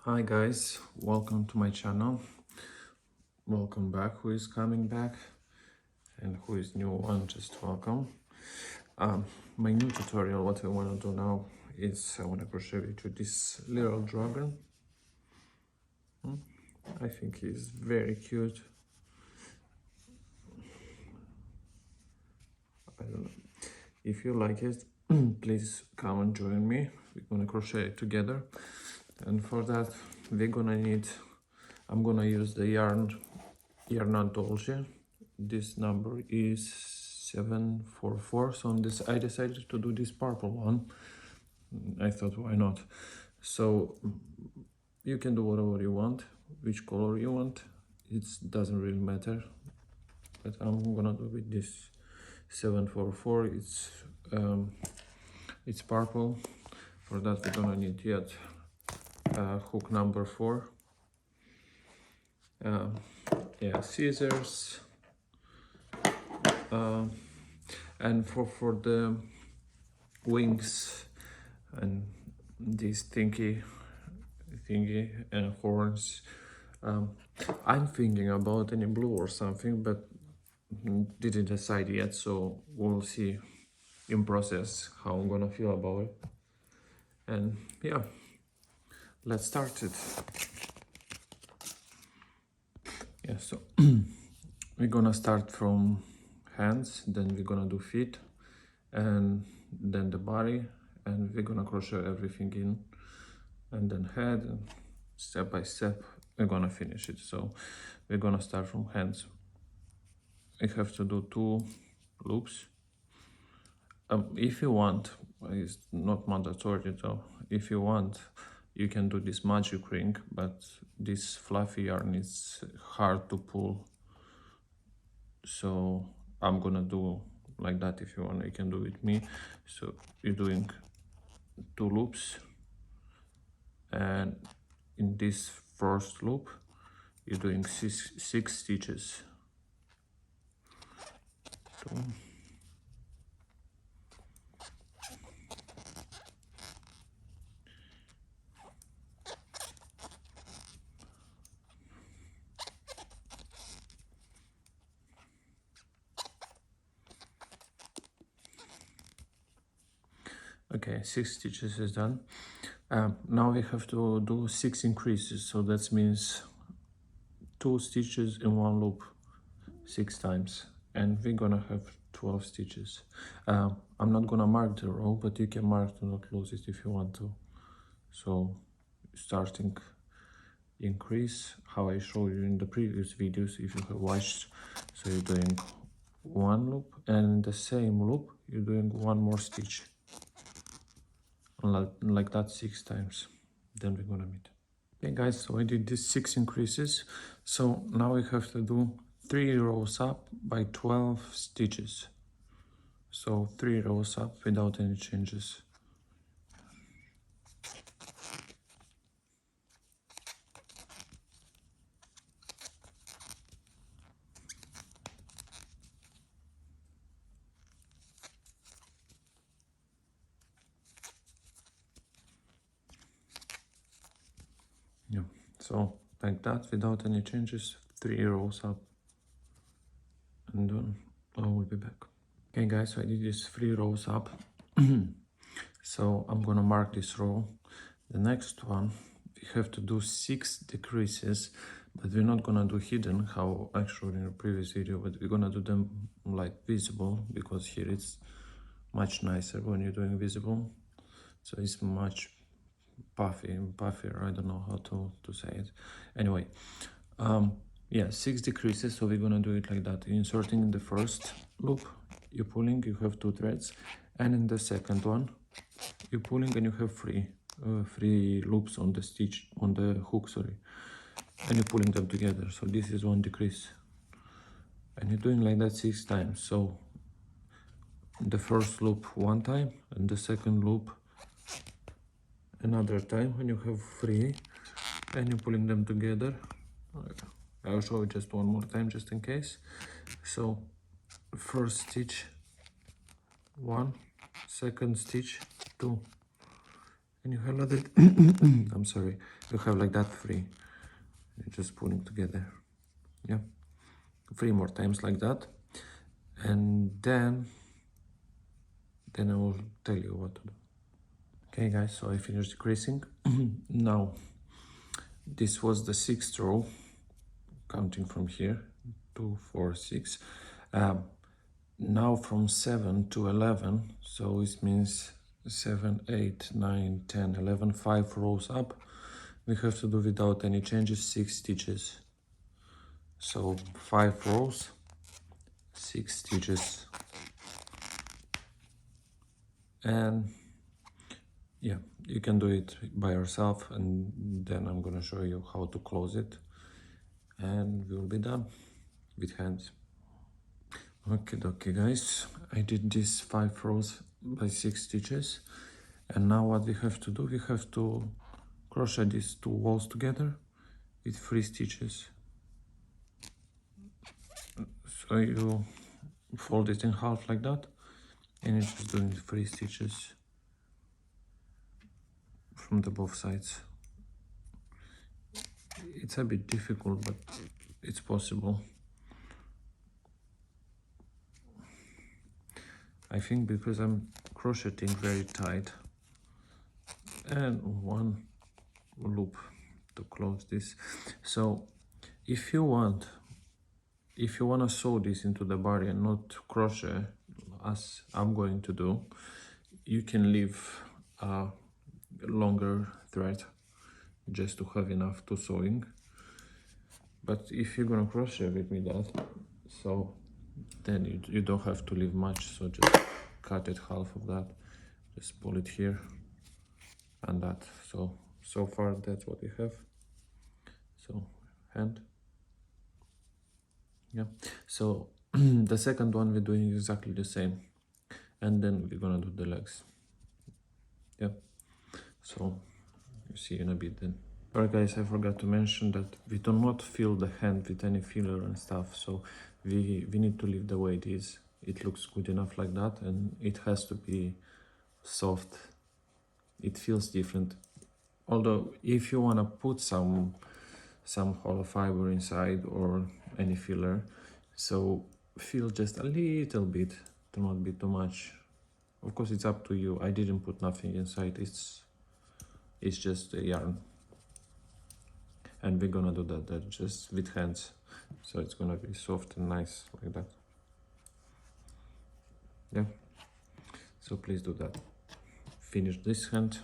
Hi guys, welcome to my channel. Welcome back who is coming back, and who is new one, just welcome. My new tutorial, what I want to do now is I want to crochet with you this little dragon. I think he's very cute. I don't know. If you like it, please come and join me. We're gonna crochet together, and for that we're gonna need, I'm gonna use the yarn Dolce. This number is 744. So on this I decided to do this purple one. I thought, why not? So you can do whatever you want, which color you want, it doesn't really matter, but I'm gonna do with this 744. It's purple. For that we're gonna need yet hook number 4, scissors, and for the wings and this thingy and horns, I'm thinking about any blue or something, but didn't decide yet, so we'll see in process how I'm gonna feel about it. And yeah, let's start it. Yeah, so we're gonna start from hands, then we're gonna do feet, and then the body, and we're gonna crochet everything in, and then head, and step by step we're gonna finish it. So we're gonna start from hands. I have to do 2 loops. If you want, it's not mandatory though. If you want, you can do this magic ring, but this fluffy yarn is hard to pull, so I'm gonna do like that. If you want, you can do with me. So you're doing 2 loops, and in this first loop you're doing six stitches. 2, okay, 6 stitches is done. Now we have to do 6 increases, so that means 2 stitches in 1 loop 6 times, and we're gonna have 12 stitches. I'm not gonna mark the row, but you can mark to not lose it if you want to. So starting increase, how I showed you in the previous videos if you have watched. So you're doing 1 loop, and in the same loop you're doing 1 more stitch, like that 6 times. Then we're gonna meet. Okay guys, so I did these 6 increases. So now we have to do 3 rows up by 12 stitches. So 3 rows up without any changes. Yeah, so like that without any changes, 3 rows up, and then I will be back. Okay guys, so I did this 3 rows up. So I'm gonna mark this row. The next one we have to do 6 decreases, but we're not gonna do hidden how I showed in the previous video, but we're gonna do them like visible, because here it's much nicer when you're doing visible. So it's much puffier, I don't know how to say it. Anyway, yeah, 6 decreases, so we're gonna do it like that. Inserting in the first loop, you're pulling, you have 2 threads, and in the second one you're pulling and you have 3 loops on the stitch, on the hook, sorry, and you're pulling them together. So this is 1 decrease, and you're doing like that 6 times. So the first loop 1 time, and the second loop another time, when you have 3, and you're pulling them together. I'll show you just 1 more time just in case. So first stitch 1, second stitch 2, and you have like that. I'm sorry, you have like that 3. You're just pulling together. Yeah, 3 more times like that, and then I will tell you what to do. Okay guys, so I finished decreasing. Now this was the 6th row, counting from here, 2, 4, 6. Now from 7 to 11, so it means 7, 8, 9, 10, 11, 5 rows up. We have to do without any changes 6 stitches. So 5 rows, 6 stitches, and yeah, you can do it by yourself, and then I'm gonna show you how to close it, and we'll be done with hands. Okay guys, I did these 5 rows by 6 stitches, and now what we have to do, we have to crochet these 2 walls together with 3 stitches. So you fold it in half like that, and you're just doing 3 stitches from the both sides. It's a bit difficult, but it's possible. I think because I'm crocheting very tight, and 1 loop to close this. So if you want to sew this into the body and not crochet as I'm going to do, you can leave a longer thread just to have enough to sewing. But if you're gonna crochet with me that, so then you don't have to leave much, so just cut it half of that, just pull it here and that. So far that's what we have. So hand, yeah. So the second one we're doing exactly the same, and then we're gonna do the legs. Yeah, so you see in a bit then. Alright guys, I forgot to mention that we do not fill the hand with any filler and stuff, so we need to leave the way it is. It looks good enough like that, and it has to be soft. It feels different. Although if you want to put some hollow fiber inside or any filler, so feel just a little bit, do not be too much. Of course it's up to you. I didn't put nothing inside, it's just a yarn. And we're gonna do that just with hands, so it's gonna be soft and nice like that. Yeah, so please do that. Finish this hand,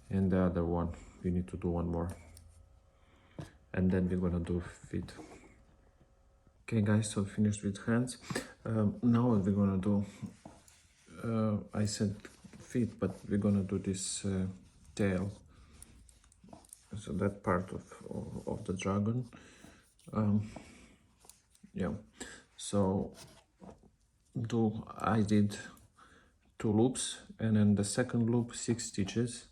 and the other one we need to do 1 more, and then we're gonna do feet. Okay guys, so finished with hands. Now what we're gonna do, I said feet, but we're gonna do this tail, so that part of the dragon. Yeah, so I did 2 loops, and then the second loop 6 stitches.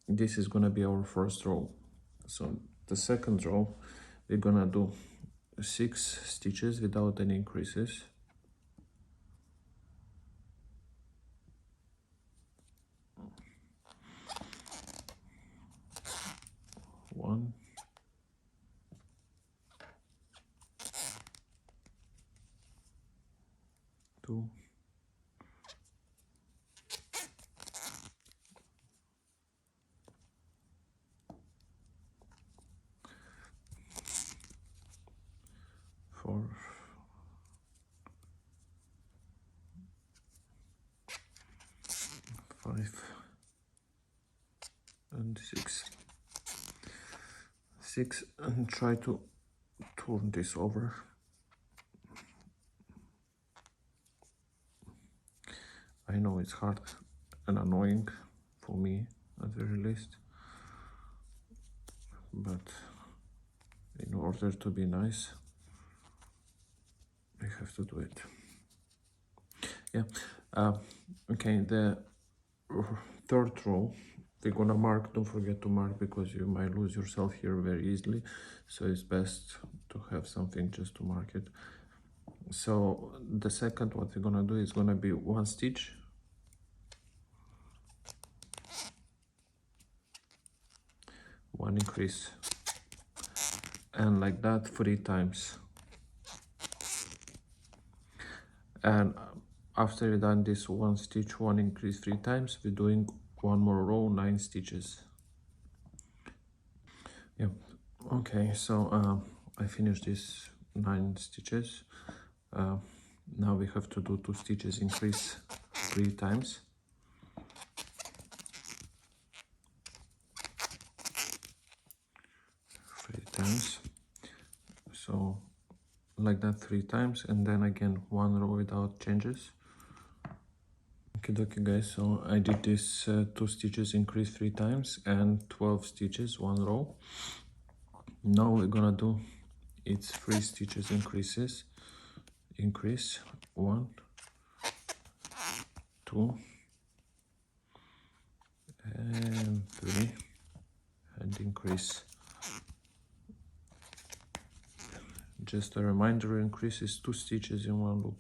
This is gonna be our first row. So the second row we're gonna do 6 stitches without any increases. One, two, 4, 5, and 6. 6, and try to turn this over. I know it's hard and annoying for me at the very least, but in order to be nice, I have to do it. Yeah. Okay, the third row we're gonna mark. Don't forget to mark, because you might lose yourself here very easily, so it's best to have something just to mark it. So the second, what we're gonna do is gonna be 1 stitch, one increase, and like that 3 times. And after you've done this one stitch, one increase 3 times, we're doing one more row, 9 stitches. Yep. Okay, so I finished this 9 stitches. Now we have to do 2 stitches increase 3 times. So like that 3 times, and then again 1 row without changes. Okay guys, so I did this 2 stitches increase 3 times and 12 stitches, 1 row. Now we're gonna do it's 3 stitches increases, increase 1, 2 and 3, and increase. Just a reminder, increase is 2 stitches in 1 loop,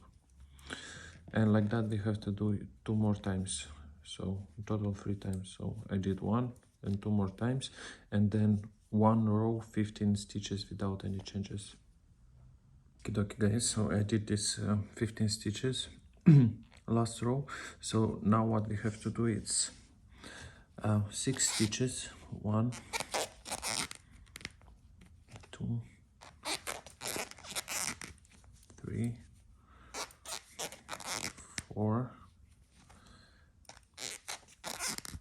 and like that we have to do it 2 more times, so in total 3 times. So I did 1 and 2 more times, and then 1 row 15 stitches without any changes. Okay guys, so I did this 15 stitches last row. So now what we have to do is 6 stitches, 1, 2, 3, 4,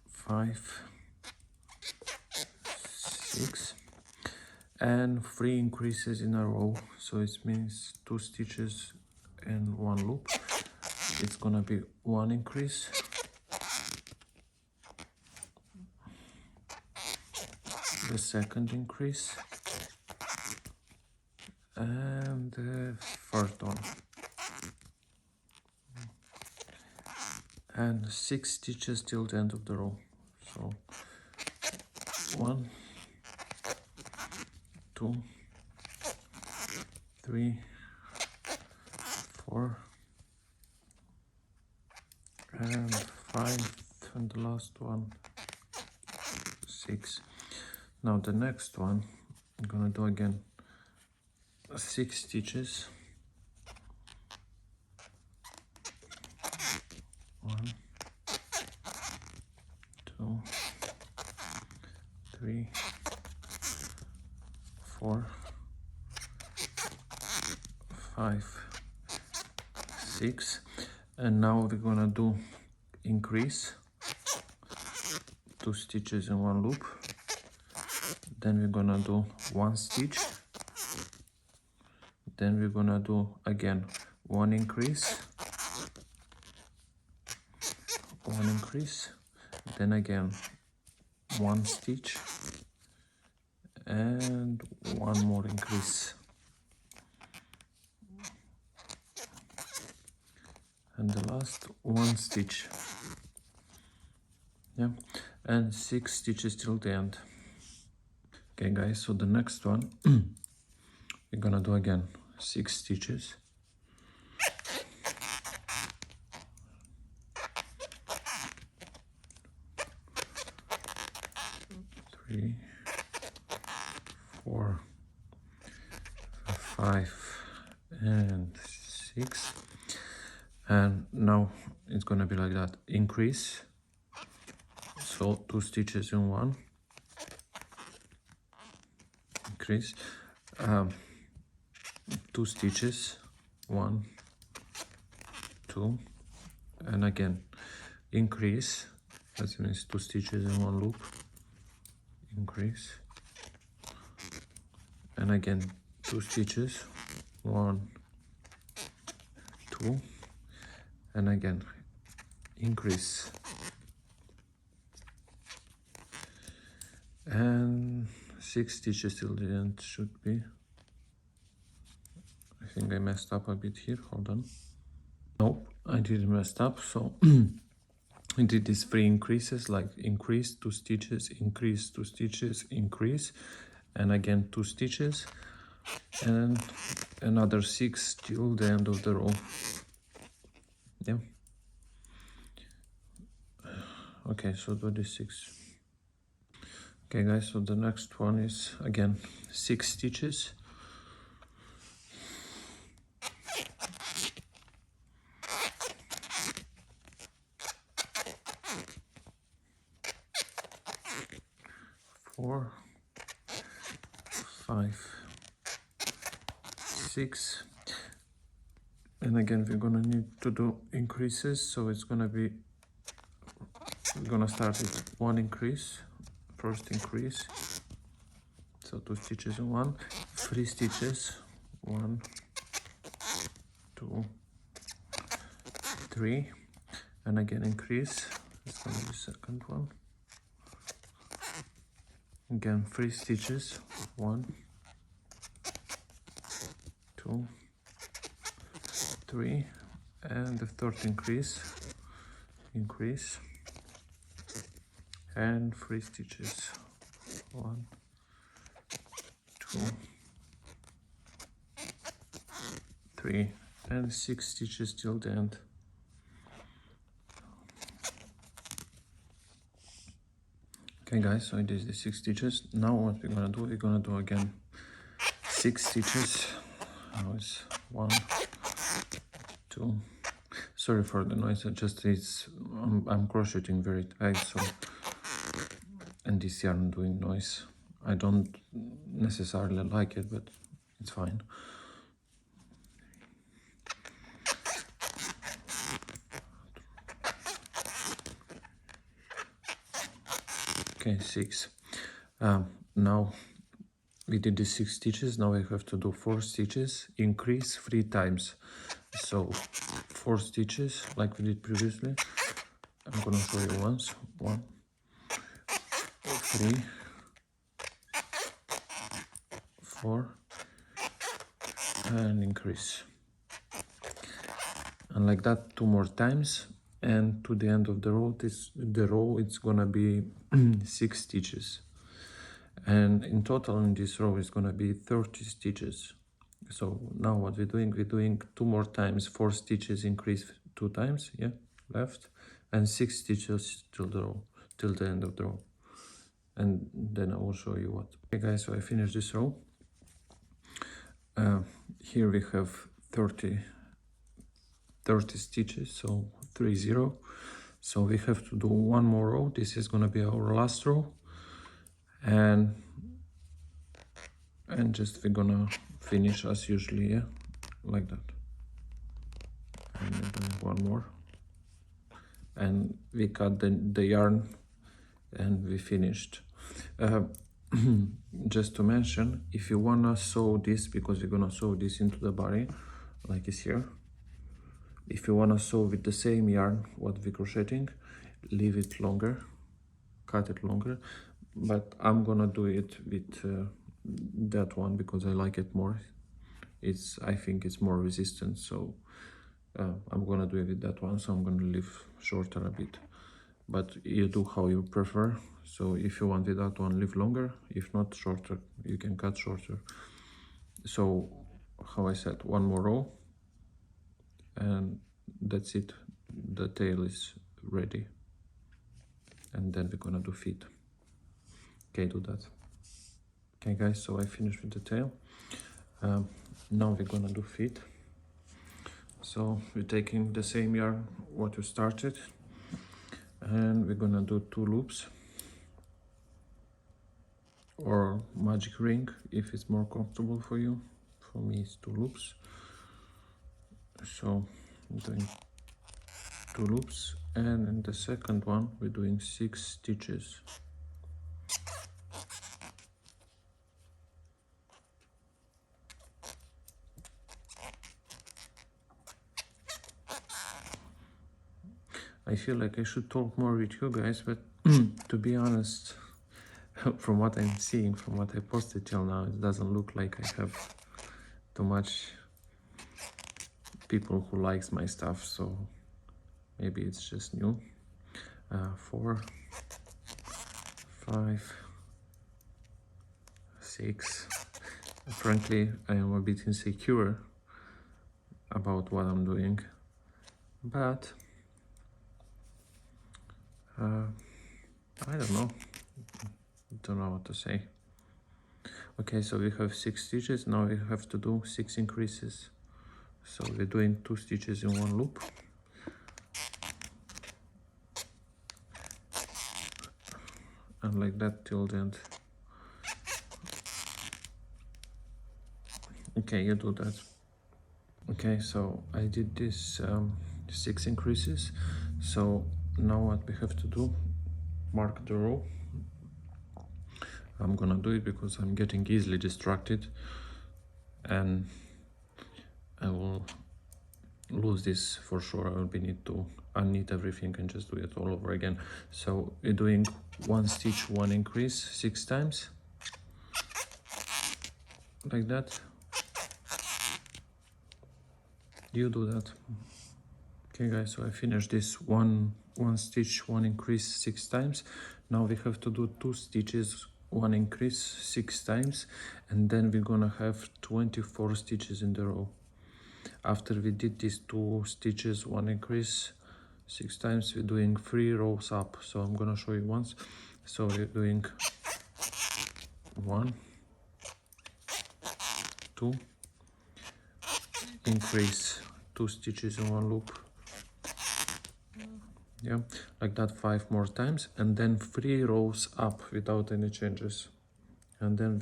5, 6, and 3 increases in a row. So it means 2 stitches and 1 loop. It's gonna be 1 increase, the second increase, and the third one, and 6 stitches till the end of the row. So 1, 2, 3, 4, and 5, and the last one 6. Now the next one I'm gonna do again 6 stitches, 1, 2, 3, 4, 5, 6, and now we're gonna do increase 2 stitches in 1 loop, then we're gonna do 1 stitch, then we're gonna do again 1 increase, 1 increase, then again 1 stitch and 1 more increase, and the last 1 stitch. Yeah, and 6 stitches till the end. Okay guys, so the next one we're gonna do again 6 stitches, 3, 4, 5, and 6, and now it's gonna be like that, increase, so 2 stitches in 1, increase, 2 stitches, 1, 2, and again increase, that means 2 stitches in 1 loop, increase, and again 2 stitches, 1, 2, and again increase, and 6 stitches till the end should be. I think I messed up a bit here, hold on. Nope, I didn't mess up. So I did these 3 increases, like increase 2 stitches, increase 2 stitches, increase, and again 2 stitches, and another 6 till the end of the row. Yeah. Okay, so do this 6. Okay guys, so the next one is again 6 stitches. Four, 5, 6, and again we're gonna need to do increases, so it's gonna be, we're gonna start with one increase, first increase, so 2 stitches in one, 3 stitches, 1, 2, 3, and again increase, it's gonna be second one, again 3 stitches, 1, 2, 3, and the third increase, and 3 stitches, 1, 2, 3, and 6 stitches till the end. Okay guys, so it is the 6 stitches. Now what we're gonna do again 6 stitches. Now it's 1, 2, sorry for the noise, I'm crocheting very tight, so, and this yarn doing noise. I don't necessarily like it, but it's fine. Okay, 6. Now we did the 6 stitches. Now I have to do 4 stitches, increase 3 times. So 4 stitches like we did previously. I'm gonna show you once. 1, 3, 4, and increase. And like that 2 more times. And to the end of the row, it's gonna be 6 stitches. And in total in this row is gonna be 30 stitches. So now what we're doing 2 more times, 4 stitches, increase 2 times, yeah, left, and 6 stitches till the end of the row. And then I will show you what. Okay guys, so I finished this row. Here we have 30 stitches, so 30. So we have to do 1 more row. This is gonna be our last row, and just we're gonna finish as usually, yeah, like that. And then 1 more, and we cut the yarn, and we finished. Just to mention, if you wanna sew this, because you're gonna sew this into the body like it's here, if you wanna sew with the same yarn what we're crocheting, leave it longer, cut it longer, but I'm gonna do it with that one because I like it more. I think it's more resistant, so I'm gonna do it with that one, so I'm gonna leave shorter a bit, but you do how you prefer. So if you want with that one, leave longer, if not shorter, you can cut shorter. So how I said, 1 more row, and that's it, the tail is ready, and then we're gonna do feet. Okay, do that. Okay guys, so I finished with the tail. Now we're gonna do feet. So we're taking the same yarn what you started, and we're gonna do 2 loops, or magic ring if it's more comfortable for you. For me it's 2 loops. So I'm doing 2 loops, and in the second one we're doing 6 stitches. I feel like I should talk more with you guys, but to be honest, from what I'm seeing, from what I posted till now, it doesn't look like I have too much people who likes my stuff, so maybe it's just new. 4, 5, 6. Frankly, I am a bit insecure about what I'm doing, but I don't know, don't know what to say. Okay, so we have 6 stitches. Now we have to do 6 increases. So we're doing 2 stitches in one loop. And like that till the end. Okay, you do that. Okay, so I did this 6 increases. So now what we have to do, mark the row. I'm gonna do it because I'm getting easily distracted and I will lose this for sure. I will be need to unknit everything and just do it all over again. So we're doing 1 stitch, 1 increase 6 times, like that. You do that. Okay guys, so I finished this one stitch, 1 increase 6 times. Now we have to do 2 stitches, 1 increase 6 times, and then we're gonna have 24 stitches in the row. After we did these 2 stitches, 1 increase 6 times, we're doing 3 rows up. So I'm gonna show you once. So we're doing 1, 2, increase 2 stitches in one loop. Yeah, like that 5 more times, and then 3 rows up without any changes. And then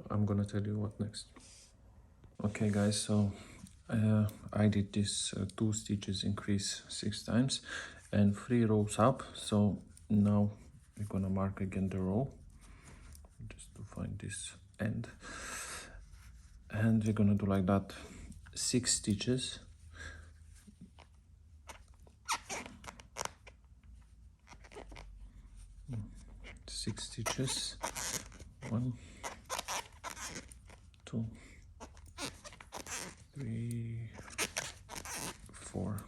I'm gonna tell you what next. Okay guys, so I did this 2 stitches increase 6 times and 3 rows up. So now we're gonna mark again the row just to find this end, and we're gonna do like that 6 stitches. 6 stitches, 1, 2, 3, 4,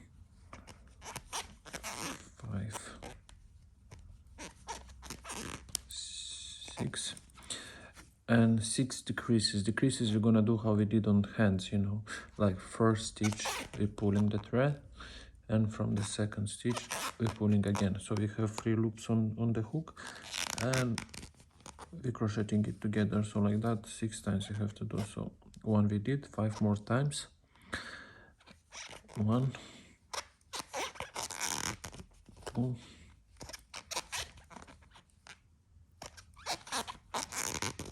5, 6, and 6 decreases. Decreases we're gonna do how we did on hands, you know, like first stitch we're pulling the thread, and from the second stitch we're pulling again. So we have 3 loops on the hook, and we're crocheting it together. So like that 6 times you have to do. So 1 we did, 5 more times. 1, 2,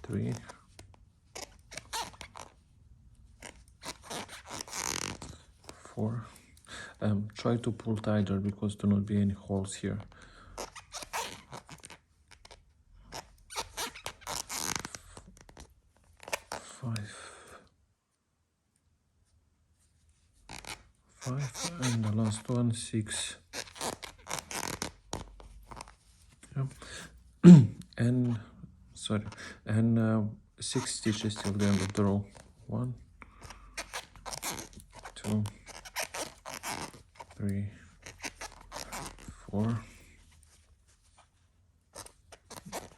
3, 4. Try to pull tighter because there not be any holes here. 5, and the last one 6. Yeah. And 6 stitches till the end of the row. 1, 2, 3, 4,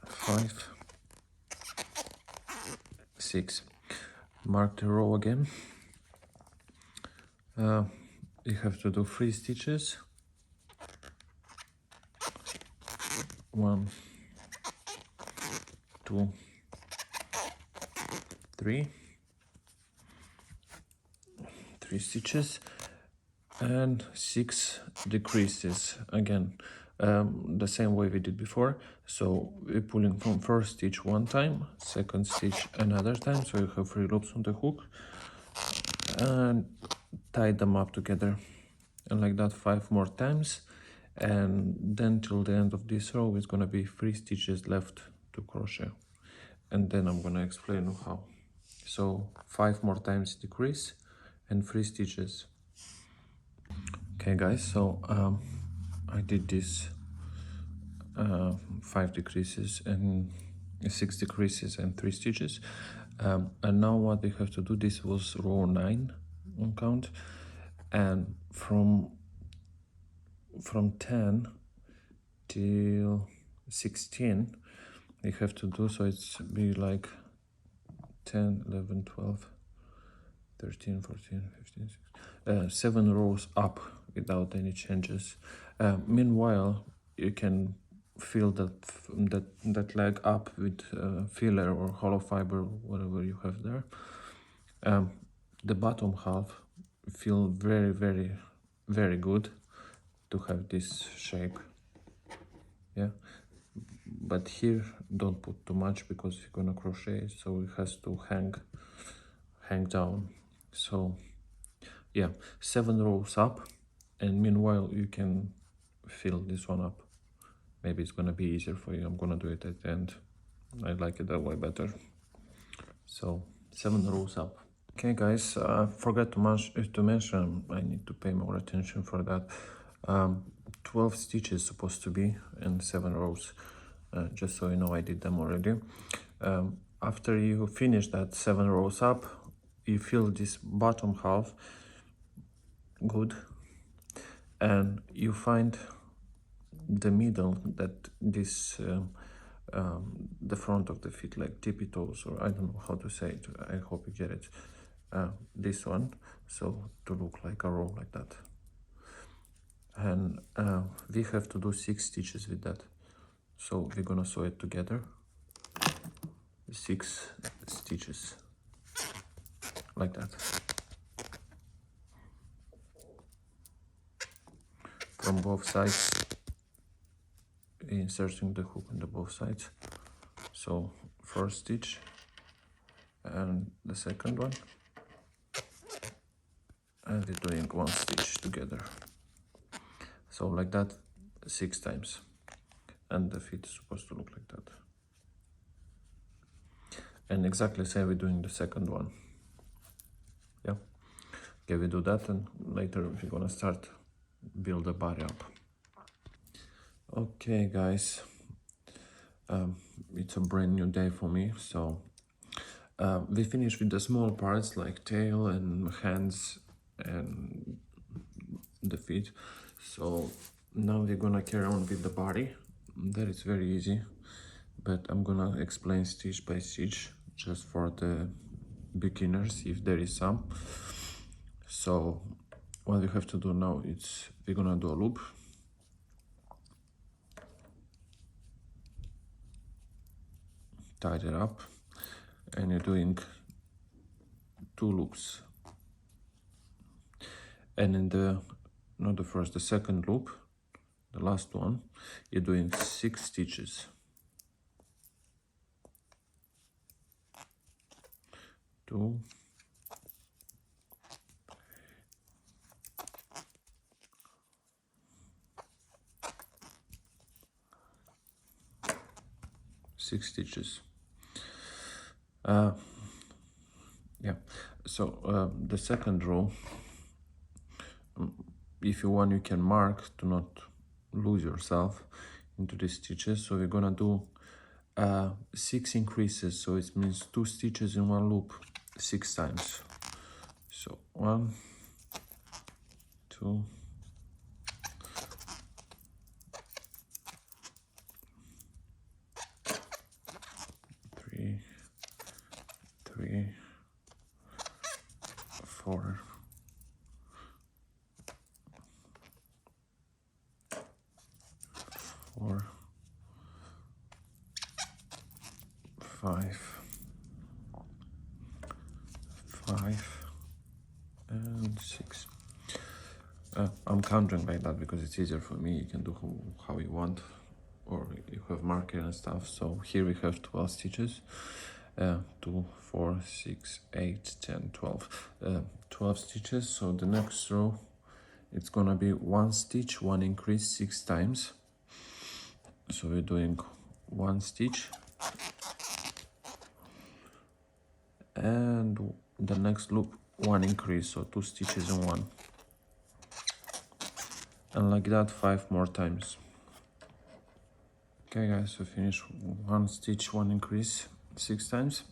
5, 6. Mark the row again. You have to do 3 stitches. 1, 2, 3. 3 stitches and 6 decreases again, the same way we did before. So we're pulling from first stitch 1 time, second stitch another time, so you have 3 loops on the hook, and tie them up together, and like that 5 more times, and then till the end of this row is gonna be 3 stitches left to crochet, and then I'm gonna explain how. So 5 more times decrease and 3 stitches. Okay guys, so I did this 5 decreases and 6 decreases and 3 stitches, and now what we have to do, this was row 9 on count, and from 10 till 16 we have to do, so it's be like 10, 11, 12, 13, 14, 15, 16, 7 rows up without any changes. Meanwhile, you can fill that leg up with filler or hollow fiber, whatever you have there. The bottom half feel very good to have this shape. Yeah, but here don't put too much because you're gonna crochet, so it has to hang down. So yeah, 7 rows up, and meanwhile you can fill this one up. Maybe it's gonna be easier for you. I'm gonna do it at the end. I like it that way better. So 7 rows up. Okay guys, forgot to mention, I need to pay more attention for that. 12 stitches supposed to be and 7 rows. Just so you know, I did them already. After you finish that 7 rows up, you fill this bottom half good, and you find the middle, that this the front of the feet, like tippy toes, or I don't know how to say it. I hope you get it. This one, so to look like a row like that. And we have to do 6 stitches with that, so we're gonna sew it together. 6 stitches like that from both sides, inserting the hook on the both sides. So first stitch and the second one, and we're doing 1 stitch together, so like that 6 times, and the feet is supposed to look like that. And exactly same we're doing the second one. Yeah, okay, we do that, and later we're gonna start build the body up. Okay guys, it's a brand new day for me, so we finished with the small parts like tail and hands and the feet. So now we're gonna carry on with the body. That is very easy, but I'm gonna explain stitch by stitch just for the beginners, if there is some. So what we have to do now is we're gonna do a loop, tie it up, and you're doing 2 loops, and in the not the first, the second loop, the last one, you're doing 6 stitches. 2, 6 stitches. Yeah, so the second row, if you want, you can mark to not lose yourself into the stitches. So we're gonna do 6 increases, so it means 2 stitches in 1 loop 6 times. So 1, 2, 3, 3, 4, 4, 5, 5, and 6. I'm counting like that because it's easier for me. You can do how you want, or you have marker and stuff. So here we have 12 stitches. 2, 4, 6, 8, 10, 12. 12 stitches. So the next row, it's gonna be 1 stitch, 1 increase 6 times. So we're doing 1 stitch, and the next loop 1 increase, so 2 stitches in 1, and like that 5 more times. Okay guys, so finish 1 stitch, 1 increase 6 times.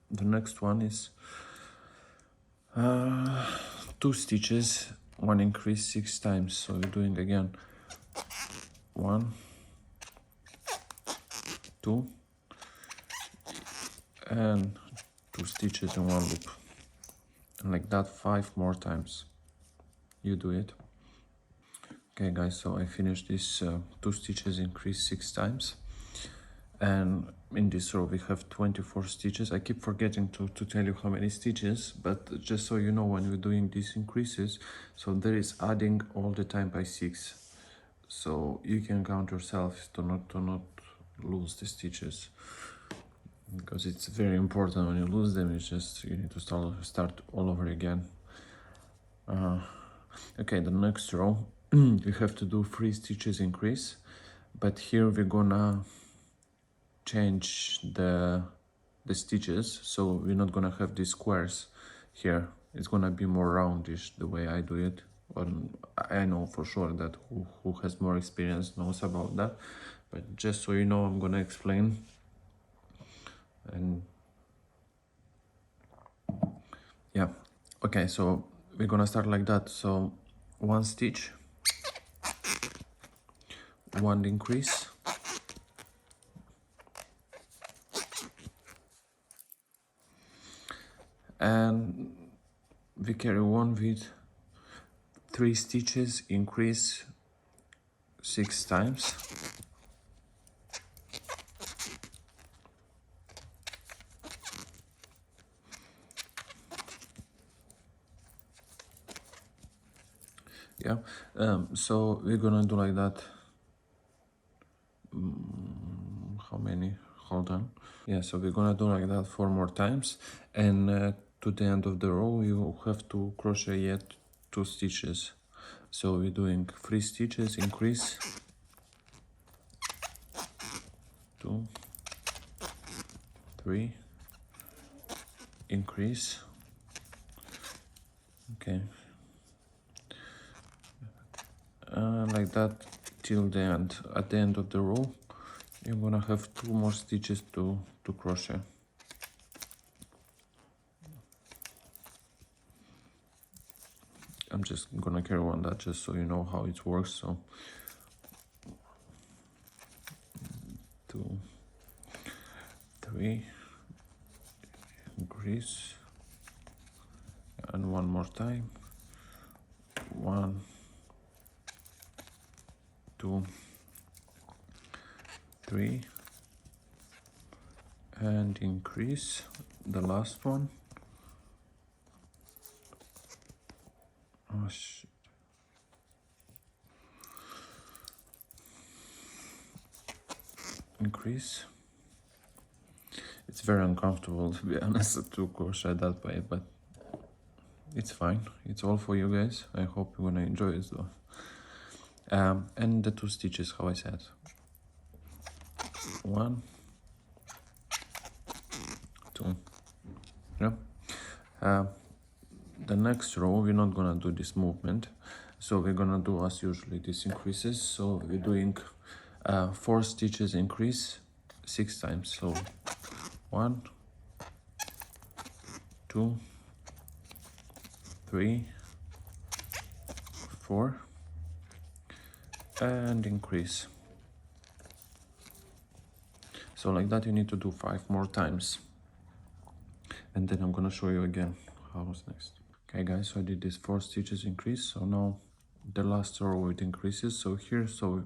The next one is 2 stitches, 1 increase 6 times. So we're doing again 1, 2, and 2 stitches in 1 loop, and like that 5 more times. You do it. Okay guys, so I finished this 2 stitches increase 6 times, and in this row we have 24 stitches. I keep forgetting to tell you how many stitches, but just so you know, when you're doing these increases, so there is adding all the time by 6, so you can count yourself to not lose the stitches, because it's very important. When you lose them, it's just you need to start all over again. Okay, the next row we have to do 3 stitches increase, but here we're gonna change the stitches, so we're not gonna have these squares here. It's gonna be more roundish the way I do it. I know for sure that who has more experience knows about that, but just so you know, I'm gonna explain. And yeah, okay, so we're gonna start like that. So 1 stitch, 1 increase, and we carry on with 3 stitches increase 6 times, yeah. So we're gonna do like that. How many? Hold on. Yeah, so we're gonna do like that 4 more times, and to the end of the row you have to crochet yet 2 stitches. So we're doing 3 stitches increase, 2, 3, increase. Okay, like that till the end. At the end of the row you're gonna have 2 more stitches to crochet. I'm just gonna carry on that just so you know how it works. So 2, 3, increase, and 1 more time, 1, 2, 3, and increase the last one. Oh shit. Increase. It's very uncomfortable, to be honest, to crochet that way, but it's fine. It's all for you guys. I hope you're gonna enjoy it though. And the 2 stitches, how I said, 1, 2, yeah. The next row we're not gonna do this movement, so we're gonna do as usually these increases. So we're doing 4 stitches increase 6 times. So 1, 2, 3, 4, and increase. So like that you need to do 5 more times, and then I'm gonna show you again how's next. Okay guys, so I did this 4 stitches increase. So now the last row it increases. So here, so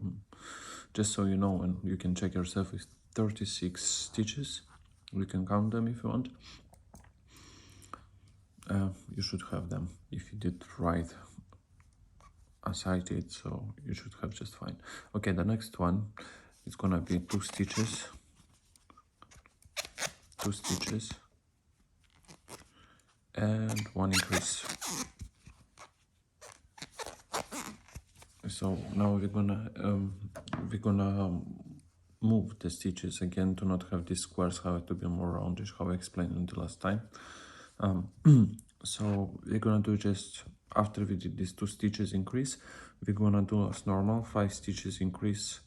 just so you know, and you can check yourself, it's 36 stitches. You can count them if you want. You should have them if you did right as I did, so you should have just fine. Okay, the next one is gonna be 2 stitches, 2 stitches, and 1 increase. So now we're gonna move the stitches again to not have these squares, have to be more roundish, how I explained in the last time. So we're gonna do, just after we did these 2 stitches increase, we're gonna do as normal 5 stitches increase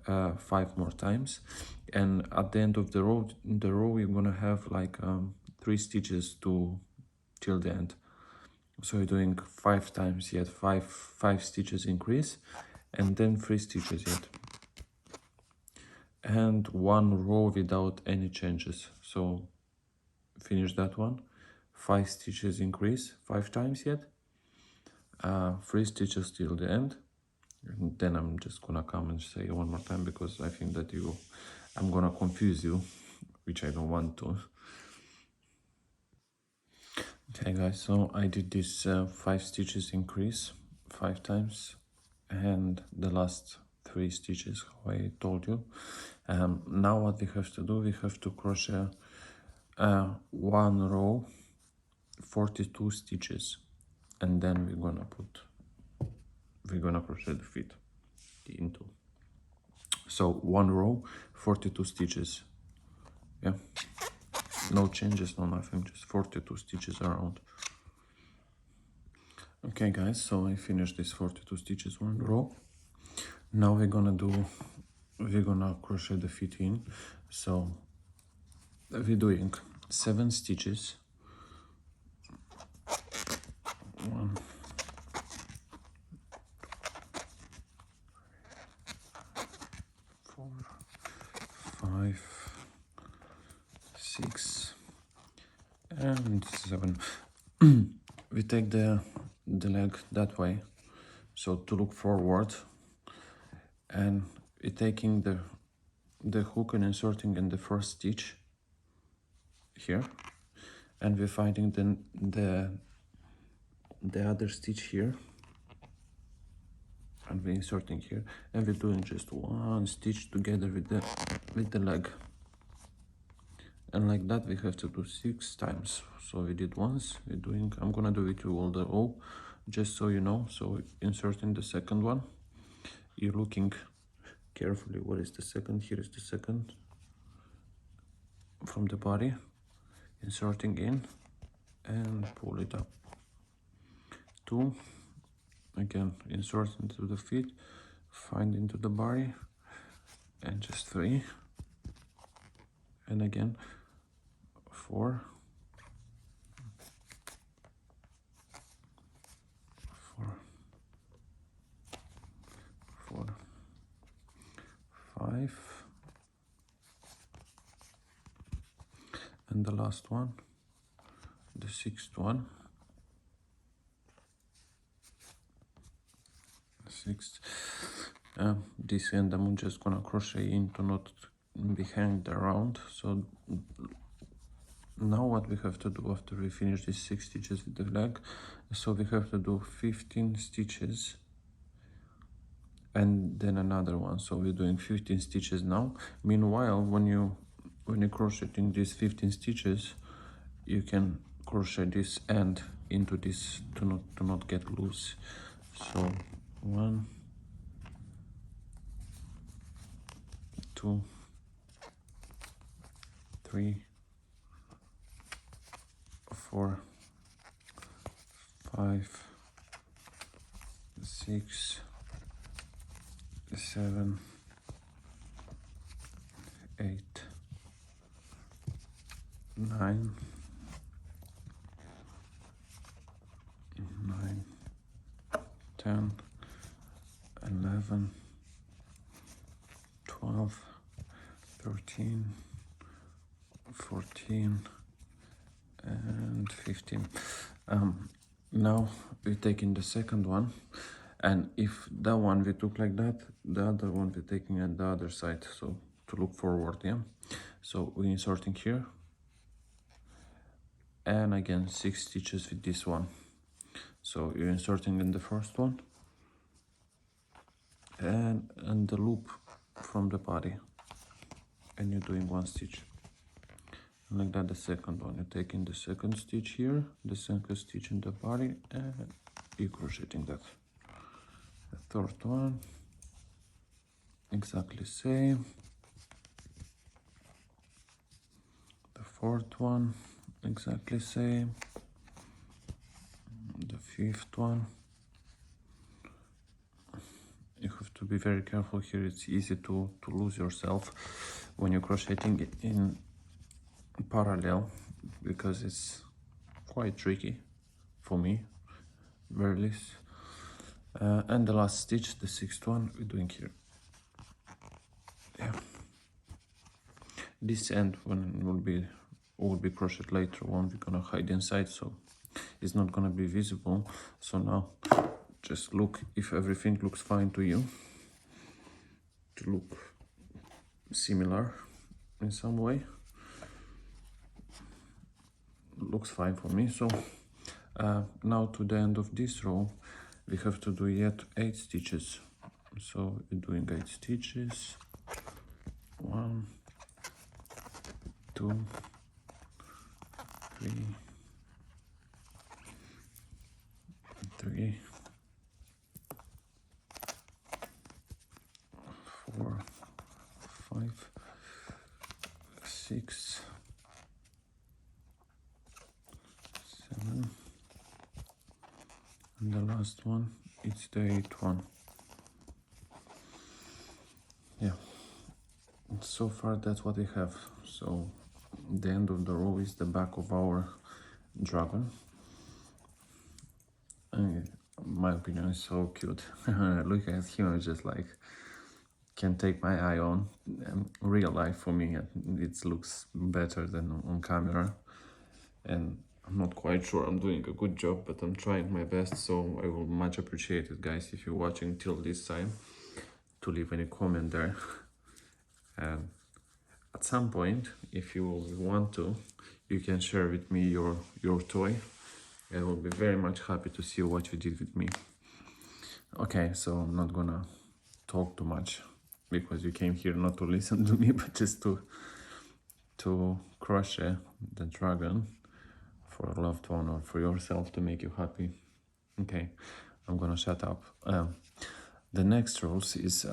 5 more times, and at the end of the row we're gonna have like 3 stitches to till the end. So you're doing 5 times yet 5 stitches increase, and then 3 stitches yet, and 1 row without any changes. So finish that one, 5 stitches increase 5 times yet, 3 stitches till the end, And then I'm just gonna come and say one more time, because I think that I'm gonna confuse you, which I don't want to. Okay guys, so I did this 5 stitches increase 5 times, and the last 3 stitches, how I told you. Now what we have to do, we have to crochet 1 row 42 stitches, and then we're gonna crochet the feet into. So 1 row 42 stitches, yeah, no changes, no nothing, just 42 stitches around. Okay guys, so I finished this 42 stitches 1 row. Now we're gonna crochet the feet in. So we're doing 7 stitches, 1, 4, 5, 6 and 7. We take the leg that way, so to look forward, and we're taking the hook and inserting in the first stitch here, and we're finding the other stitch here, and we're inserting here, and we're doing just 1 stitch together with the leg, and like that we have to do 6 times. So we did once, I'm gonna do it with all the row, just so you know. So inserting the second one, you're looking carefully what is the second. Here is the second from the body, inserting in and pull it up. 2, again insert into the feet, find into the body, and just 3, and again 4, 4, 4, 5, and the last one, the 6th one, 6th. This end I'm just gonna crochet in to not be hanged around. So now what we have to do after we finish these 6 stitches with the leg, so we have to do 15 stitches and then another one. So we're doing 15 stitches now. Meanwhile, when you're crocheting these 15 stitches, you can crochet this end into this to not get loose. So 1, 2, 3, 4, 5, 6, 7, 8, 9, 10, 11, 12, 13, 14, and 15. Now we're taking the second one, and if that one we took like that, the other one we're taking at the other side, so to look forward, yeah. So we're inserting here, and again 6 stitches with this one. So you're inserting in the first one, and the loop from the body, and you're doing 1 stitch. And like that the second one, you're taking the second stitch here, the second stitch in the body, and you're crocheting that. The third one, exactly same. The fourth one, exactly same. The fifth one. You have to be very careful here. It's easy to lose yourself when you're crocheting in parallel, because it's quite tricky for me, very least. And the last stitch, the 6th one, we're doing here. Yeah. This end when will be crocheted later on, we're gonna hide inside, so it's not gonna be visible. So now just look if everything looks fine to you, to look similar in some way. Looks fine for me. So now to the end of this row we have to do yet 8 stitches. So we're doing 8 stitches. 1, 2, 3, 4, 5, 6, 7, and the last one, it's the 8th one. Yeah, so far that's what we have. So the end of the row is the back of our dragon. And my opinion is so cute. Look at him, just like can take my eye on. Real life for me, it looks better than on camera, and I'm not quite sure I'm doing a good job, but I'm trying my best. So I will much appreciate it, guys, if you're watching till this time, to leave any comment there. And at some point, if you want to, you can share with me your toy. I will be very much happy to see what you did with me. Okay, so I'm not gonna talk too much, because you came here not to listen to me, but just to crochet the dragon for a loved one or for yourself to make you happy. Okay, I'm gonna shut up. The next rows is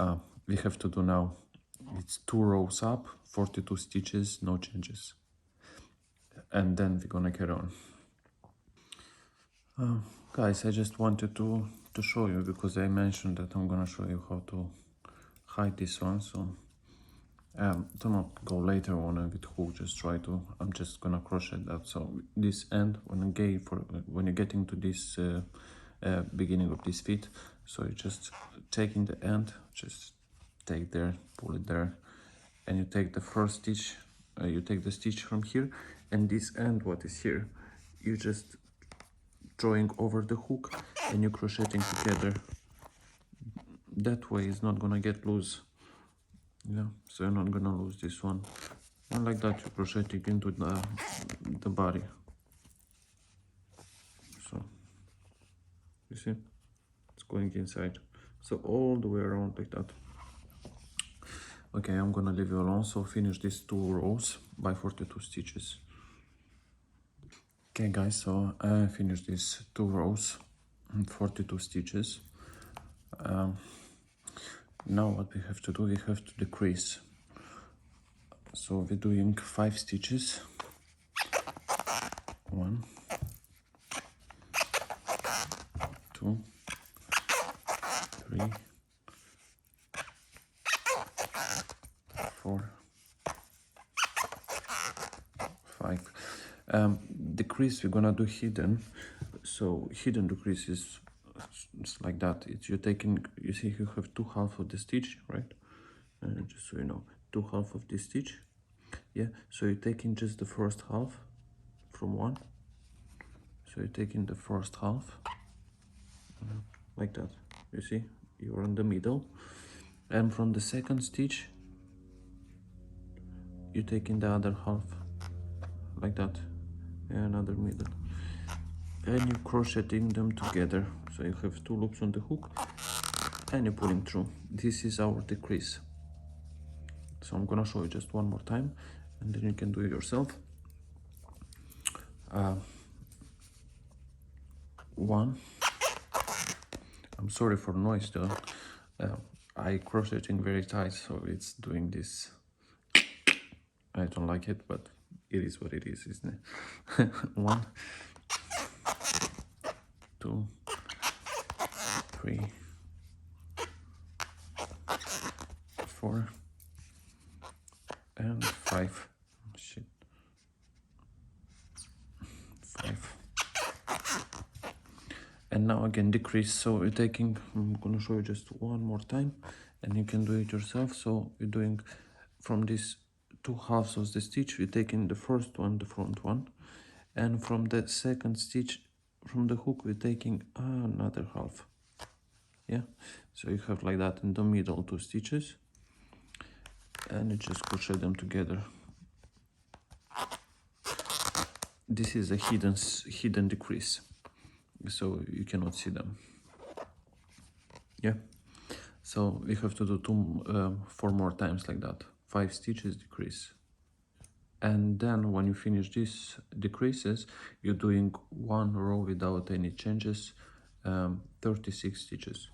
we have to do now. It's 2 rows up, 42 stitches, no changes, and then we're gonna carry on. Guys, I just wanted to show you, because I mentioned that I'm gonna show you how to hide this one. So do not go later on with hook, just try to, I'm just gonna crochet that. So this end, when you're getting to this beginning of this feet, so you're just taking the end, just take there, pull it there, and you take the first stitch, you take the stitch from here, and this end, what is here, you just drawing over the hook and you crocheting together. That way it's not gonna get loose. Yeah, so you're not gonna lose this one, and like that you crocheting into the body. So you see, it's going inside, so all the way around like that. Okay, I'm gonna leave you alone. So finish these 2 rows by 42 stitches. Okay guys, so I finished these 2 rows and 42 stitches. Now what we have to do, we have to decrease. So we're doing 5 stitches. 1, 2, 3, 4, 5. Decrease we're gonna do hidden. So hidden decrease is it's like that. It's you're taking, you see you have 2 halves of the stitch, right? Just so you know, 2 halves of this stitch. Yeah, so you're taking just the first half from one. So you're taking the first half like that. You see, you're in the middle, and from the second stitch you're taking the other half like that, and another middle, and you're crocheting them together. So you have 2 loops on the hook and you're pulling through. This is our decrease. So I'm gonna show you just one more time, and then you can do it yourself. 1. I'm sorry for noise though. I crocheting very tight, so it's doing this. I don't like it, but it is what it is, isn't it? 1, 2, 3, 4, and 5. Shit. 5. And now again decrease. So we're taking, I'm gonna show you just one more time, and you can do it yourself. So we're doing from these 2 halves of the stitch, we're taking the first one, the front one, and from the second stitch from the hook we're taking another half. Yeah, so you have like that in the middle 2 stitches, and you just crochet them together. This is a hidden decrease, so you cannot see them. Yeah, so we have to do 4 more times like that. 5 stitches decrease, and then when you finish these decreases, you're doing 1 row without any changes, 36 stitches.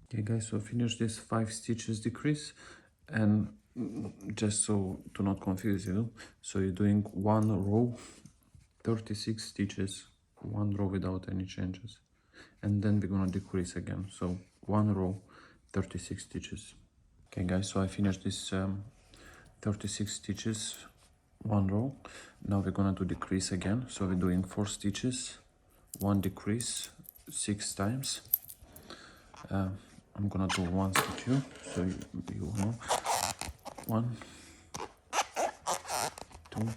Okay guys, so finish this 5 stitches decrease, and just so to not confuse you, so you're doing 1 row, 36 stitches, 1 row without any changes, and then we're gonna decrease again, so 1 row, 36 stitches. Okay guys, so I finished this 36 stitches, 1 row. Now we're gonna do decrease again, so we're doing 4 stitches, 1 decrease 6 times. I'm gonna do once with you, so you know. 1, 2,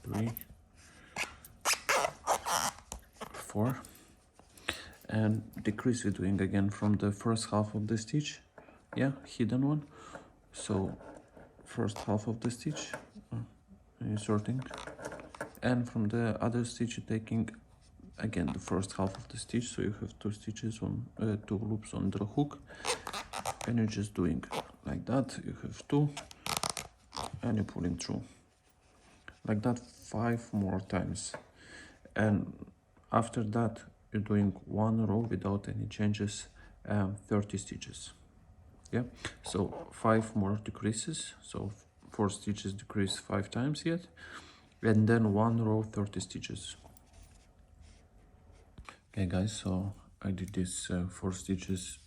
3, 4, and decrease we're doing again from the first half of the stitch. Yeah, hidden one. So first half of the stitch, inserting, and from the other stitch you're taking again the first half of the stitch, so you have 2 stitches on 2 loops on the hook, and you're just doing like that. You have 2, and you're pulling through like that 5 more times, and after that you're doing 1 row without any changes, 30 stitches. Yeah, so 5 more decreases, so 4 stitches decrease 5 times yet, and then 1 row 30 stitches. Okay guys, so I did this 4 stitches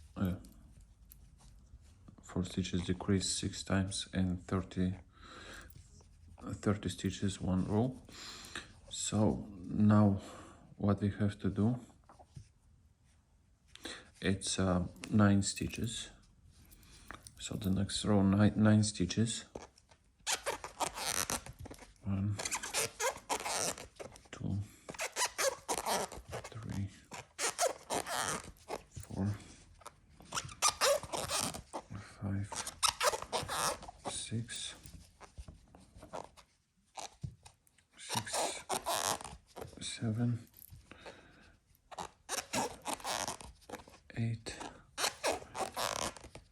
decrease 6 times, and 30 stitches 1 row. So now what we have to do, it's 9 stitches. So the next row, 9 stitches. 1, 2, 3, 4, 5, 6, 7, 8,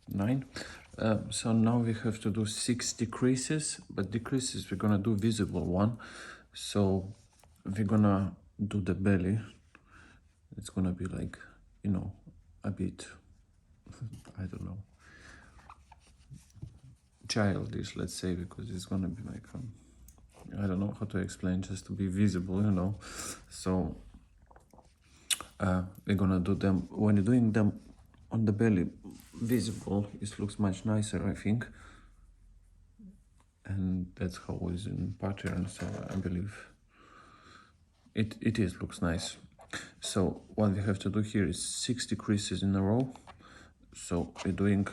9. So now we have to do 6 decreases, but decreases we're gonna do visible one. So we're gonna do the belly. It's gonna be like, you know, a bit, I don't know, childish, let's say, because it's gonna be like, I don't know how to explain, just to be visible, you know. So we're gonna do them, when you're doing them on the belly visible, it looks much nicer, I think, and that's how it is in pattern, so I believe it looks nice. So what we have to do here is 6 decreases in a row. So we're doing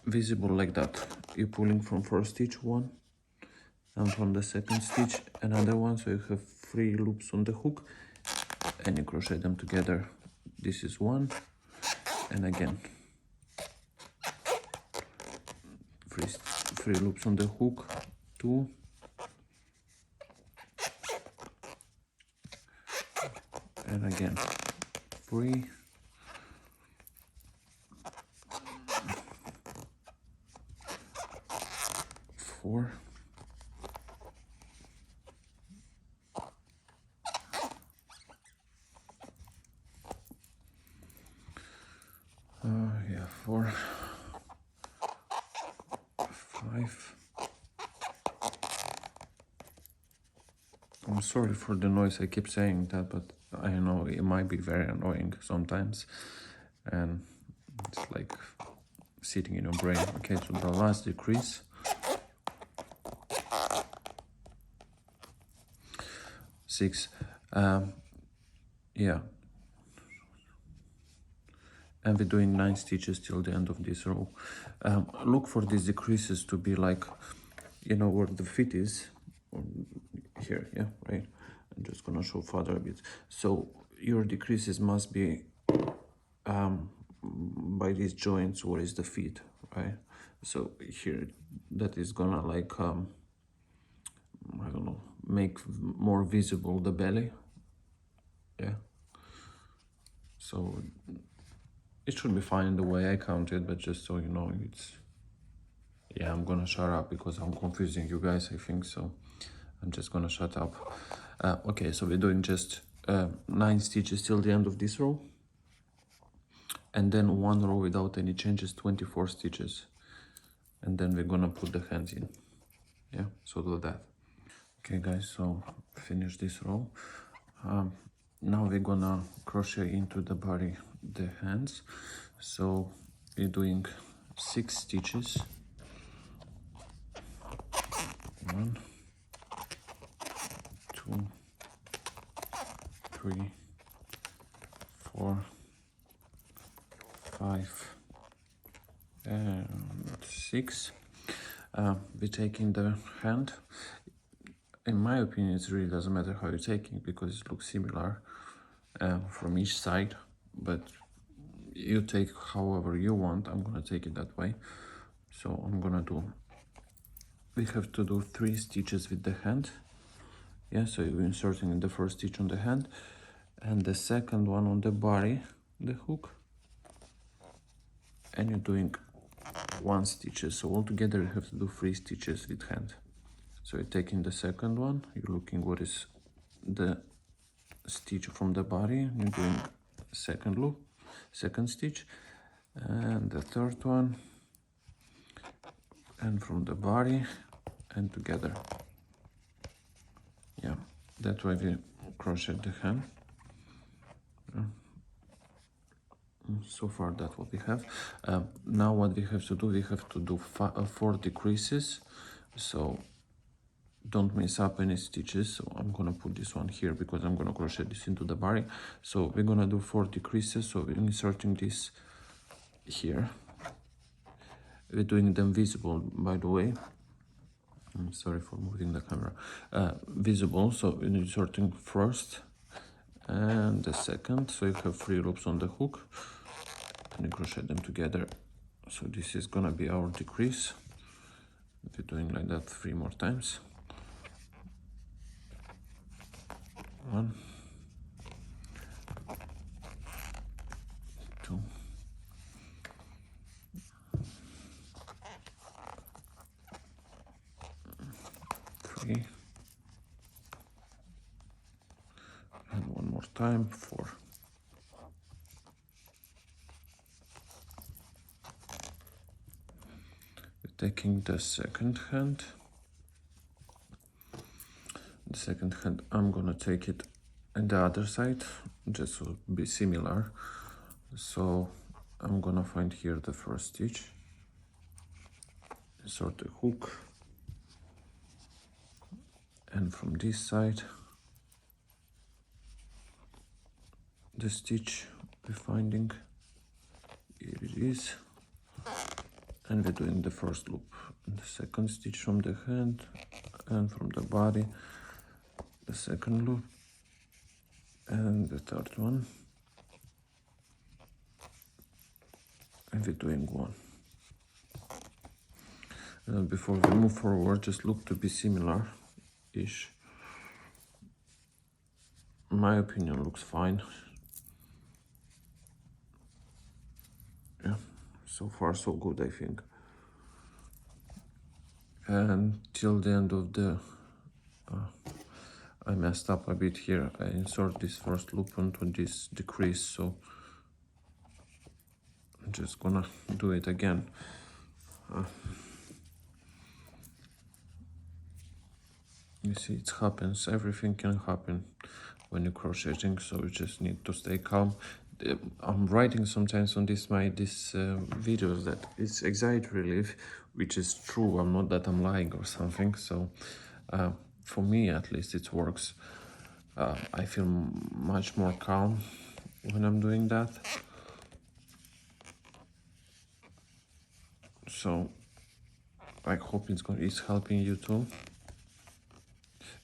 visible like that. You're pulling from first stitch 1, and from the second stitch another one, so you have 3 loops on the hook, and you crochet them together. This is 1, and again 3 loops on the hook, 2, and again 3, 4, yeah, 4, 5. I'm sorry for the noise, I keep saying that, but I know it might be very annoying sometimes, and it's like sitting in your brain. Okay, so the last decrease, 6, yeah, and we're doing 9 stitches till the end of this row. Look for these decreases to be like, you know, where the feet is, or here, yeah, right. I'm just gonna show further a bit. So your decreases must be by these joints or is the feet, right? So here that is gonna like I don't know, make more visible the belly. Yeah, so it should be fine the way I counted, but just so you know, it's, yeah, I'm gonna shut up because I'm confusing you guys, I think, so I'm just gonna shut up. Okay, so we're doing just 9 stitches till the end of this row, and then 1 row without any changes, 24 stitches, and then we're gonna put the hands in. Yeah, so do that. Okay guys, so finish this row. Now we're gonna crochet into the body the hands, so we're doing 6 stitches. 1, 2, 3, 4, 5, and 6. We're taking the hand. In my opinion, it really doesn't matter how you're taking because it looks similar from each side, but you take however you want. I'm gonna take it that way. So I'm gonna do, we have to do 3 stitches with the hand. Yeah, so you're inserting in the first stitch on the hand and the second one on the body, the hook, and you're doing 1 stitches. So altogether you have to do 3 stitches with hand. So you're taking the second one, you're looking what is the stitch from the body, you're doing second loop, second stitch, and the third one, and from the body and together. Yeah, that way we crochet the hand. So far that's what we have. Now what we have to do, we have to do 4 decreases, so don't mess up any stitches. So I'm gonna put this one here because I'm gonna crochet this into the body. So we're gonna do 4 decreases, so we're inserting this here. We're doing them visible, by the way. I'm sorry for moving the camera. Visible, so we're inserting first and the second, so you have 3 loops on the hook and you crochet them together. So this is gonna be our decrease. We're doing like that 3 more times. 1, 2, 3, and 1 more time, 4. We're taking the second hand. The second hand, I'm gonna take it on the other side, just to be similar. So I'm gonna find here the first stitch, insert the hook, and from this side, the stitch we're finding, here it is, and we're doing the first loop, and the second stitch from the hand, and from the body, the second loop, and the third one, and we're doing 1. Before we move forward, just look to be similar-ish. In my opinion, looks fine. Yeah, so far so good, I think. And till the end of the I messed up a bit here. I insert this first loop onto this decrease, so I'm just gonna do it again. You see, it happens. Everything can happen when you're crocheting, so you just need to stay calm. I'm writing sometimes on this videos that it's anxiety relief, which is true. I'm not that I'm lying or something. So for me, at least, it works. I feel much more calm when I'm doing that. So I hope it's helping you too.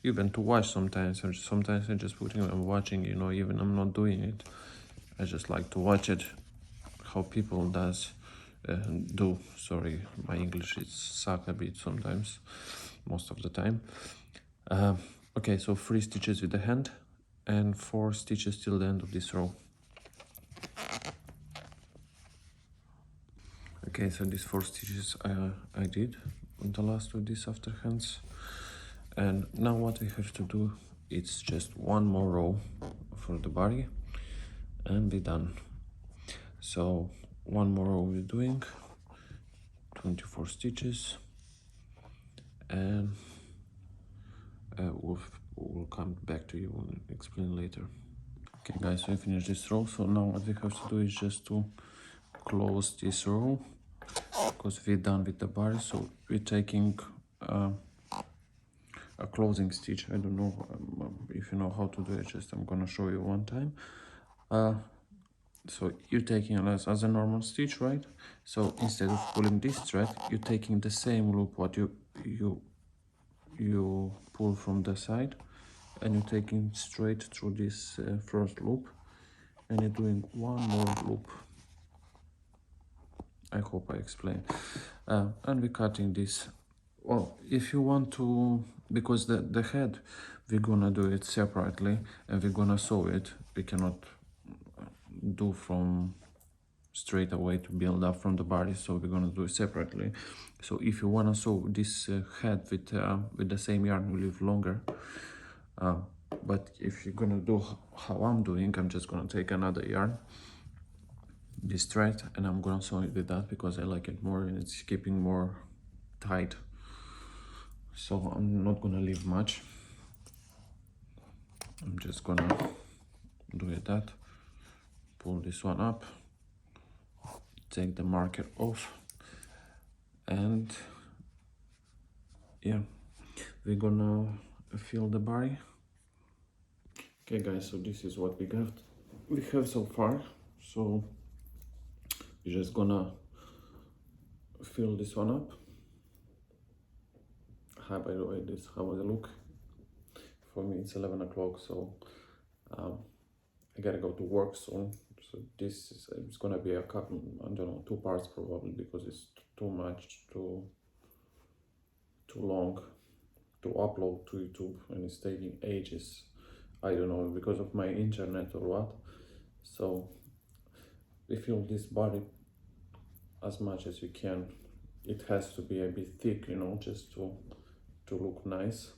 even to watch sometimes, or sometimes I just putting and watching, you know, even I'm not doing it. I just like to watch it, how people do. Sorry, my English is suck a bit sometimes, most of the time. Okay, so 3 stitches with the hand and 4 stitches till the end of this row. Okay, so these 4 stitches I did on the last of these after hands, and now what I have to do, it's just one more row for the body and be done. So one more row we're doing 24 stitches, and we'll come back to you and explain later. Okay guys, so I finished this row, so now what we have to do is just to close this row, because we're done with the body. So we're taking a closing stitch. I don't know if you know how to do it, just I'm gonna show you one time. So you're taking it as a normal stitch, right? So instead of pulling this thread, you're taking the same loop what you pull from the side, and you're taking straight through this first loop, and you're doing one more loop. I hope I explained. And we're cutting this. Well, if you want to, because the head, we're gonna do it separately and we're gonna sew it. We cannot do from straight away to build up from the body, so we're gonna do it separately. So if you wanna sew this head with the same yarn, will live longer. But if you're gonna do how I'm doing, I'm just gonna take another yarn, this thread, and I'm gonna sew it with that because I like it more and it's keeping more tight. So I'm not gonna leave much. I'm just gonna do it that. Pull this one up, take the marker off, and yeah, we're gonna fill the body. Okay guys, so this is what we have so far. So we're just gonna fill this one up. Hi, by the way, this how I look. For me it's 11 o'clock, so I gotta go to work soon. So this is it's gonna be a couple, I don't know, 2 parts probably, because it's too much, too long to upload to YouTube, and it's taking ages. I don't know, because of my internet or what. So we fill this body as much as you can. It has to be a bit thick, you know, just to look nice.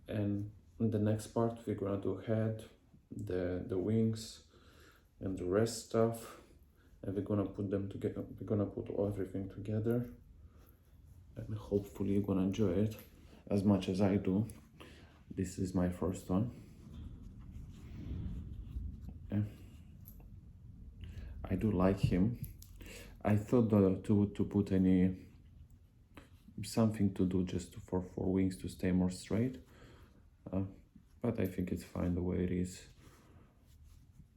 And in the next part we're gonna do head, the wings and the rest stuff, and we're gonna put them together. We're gonna put everything together, and hopefully you're gonna enjoy it as much as I do. This is my first one. Yeah. I do like him. I thought to put something to do just for wings to stay more straight, but I think it's fine the way it is.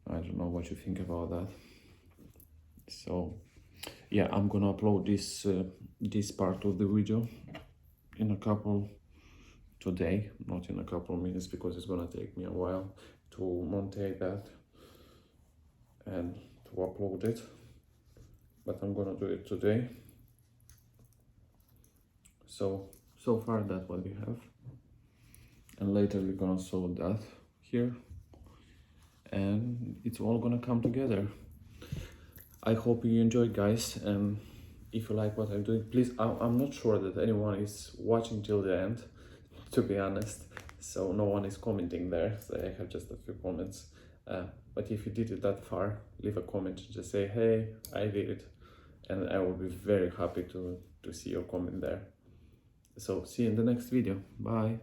I don't know what you think about that. So yeah, I'm gonna upload this part of the video in a couple today, not in a couple of minutes, because it's gonna take me a while to montate that and to upload it, but I'm gonna do it today. So far that's what we have, and later we're gonna sew that here, and it's all gonna come together. I hope you enjoyed, guys, and if you like what I'm doing, please, I'm not sure that anyone is watching till the end, to be honest, so no one is commenting there, so I have just a few comments, but if you did it that far, leave a comment and just say, hey, I did it, and I will be very happy to see your comment there. So see you in the next video. Bye.